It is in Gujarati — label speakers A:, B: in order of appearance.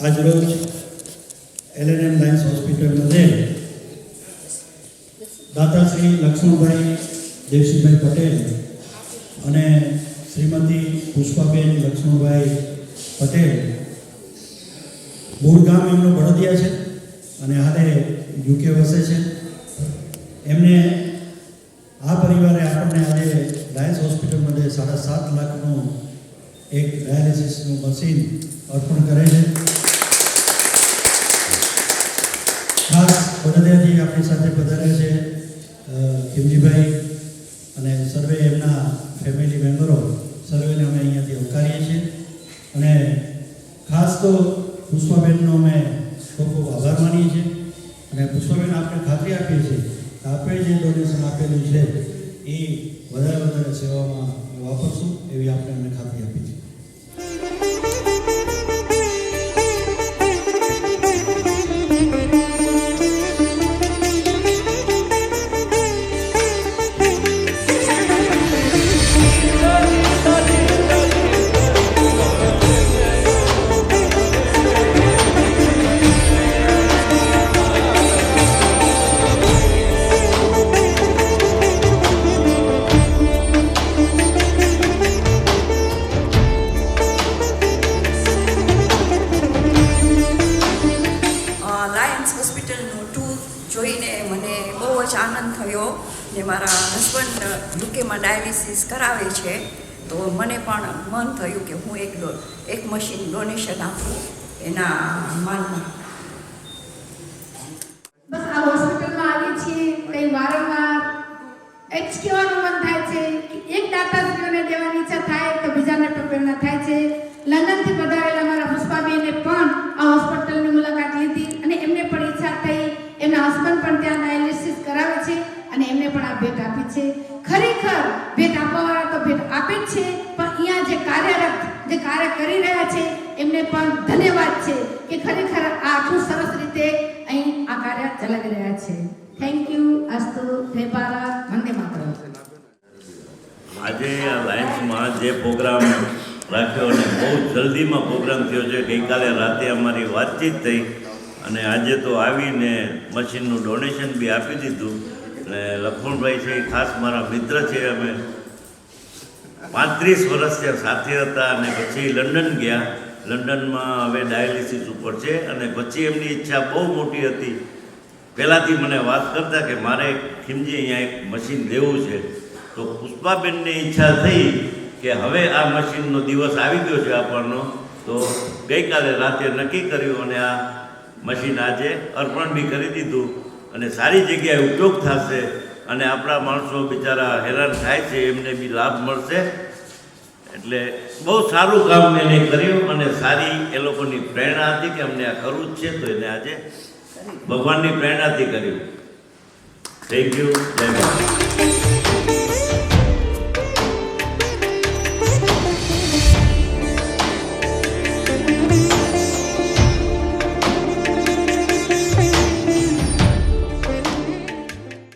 A: આજરોજ LNM લાયન્સ હોસ્પિટલमध्ये દાતા શ્રી લક્ષ્મણભાઈ દેવસિંહભાઈ પટેલ અને શ્રીમતી પુષ્પાબેન લક્ષ્મણભાઈ પટેલ મૂળ ગામ એમનું બળદિયા છે અને હાલે UK વસે છે. એમને આ પરિવારે આપણને આજે લાયન્સ હોસ્પિટલमध्ये 7.5 લાખનું એક ડાયાલિસિસનું મશીન અર્પણ કરે છે. ખાસ બળદિયાથી આપણી સાથે પધાર્યા છે ખીમજીભાઈ અને સર્વે એમના ફેમિલી મેમ્બરો, સર્વેને અમે અહીંયાથી આવકારીએ છીએ. અને ખાસ તો પુષ્પાબેનનો અમે ખૂબ ખૂબ આભાર માનીએ છીએ. અને પુષ્પાબેન આપણે ખાતરી આપીએ છીએ કે આપણે જે ડોનેશન આપેલું છે એ વધારે સેવામાં વાપરશું એવી આપણે અમને ખાતરી આપી છે.
B: હોસ્પિટલનું ટૂર જોઈને મને બહુ જ આનંદ થયો. ને મારા હસબન્ડ યુકેમાં ડાયાલિસિસ કરાવે છે, તો મને પણ મન થયું કે હું એક મશીન ડોનેશન આપું એના માનમાં.
C: બસ આ હોસ્પિટલમાં આવીએ છીએ કંઈ વારંવાર એક જ કહેવાનું મન થાય છે કે એક દાતાશ્રીઓને દેવાની ઈચ્છા થાય તો બીજાને પણ પ્રેરણા થાય છે. લંડનથી પધારેલા મારા પુષ્પાબેને પણ આ હોસ્પિટલની મુલાકાત લીધી અને એમને પણ ઈચ્છા થઈ. એમના હસબન્ડ પણ ત્યાં ડાયાલિસિસ કરાવે છે અને એમને પણ આ ભેટ આપી છે. ખરેખર ભેટ આપવાવાળા તો ભેટ આપે જ છે, પણ અહીંયા જે કાર્ય કરી રહ્યા છે એમને પણ ધન્યવાદ છે કે ખરેખર આ આટલું સરસ રીતે અહીં આ કાર્ય ચલાવી રહ્યા છે. Thank you. અસ્તુ. જય ભારત. વંદે માતરમ.
D: આજે આ લાયન્સમાં જે પ્રોગ્રામ રાખ્યો અને બહુ જલ્દીમાં પ્રોગ્રામ થયો છે. ગઈકાલે રાતે અમારી વાતચીત થઈ અને આજે તો આવીને મશીનનું ડોનેશન બી આપી દીધું. અને લક્ષ્મણભાઈ છે એ ખાસ મારા મિત્ર છે. અમે 35 વર્ષ ત્યાં સાથે હતા અને પછી લંડન ગયા. લંડનમાં હવે ડાયાલિસિસ ઉપર છે અને પછી એમની ઈચ્છા બહુ મોટી હતી. પહેલાંથી મને વાત કરતા કે મારે ખીમજી અહીંયા એક મશીન લેવું છે. તો પુષ્પાબેનની ઈચ્છા થઈ કે હવે આ મશીનનો દિવસ આવી ગયો છે આપવાનો, તો ગઈકાલે રાતે નક્કી કર્યું અને આ મશીન આજે અર્પણ બી કરી દીધું. અને સારી જગ્યાએ ઉપયોગ થશે અને આપણા માણસો બિચારા હેરાન થાય છે એમને બી લાભ મળશે. એટલે બહુ સારું કામ એને કર્યું અને સારી એ લોકોની પ્રેરણા હતી કે અમને આ કરવું જ છે, તો એને આજે ભગવાનની પ્રેરણાથી કર્યું. Thank you. જય ભારત.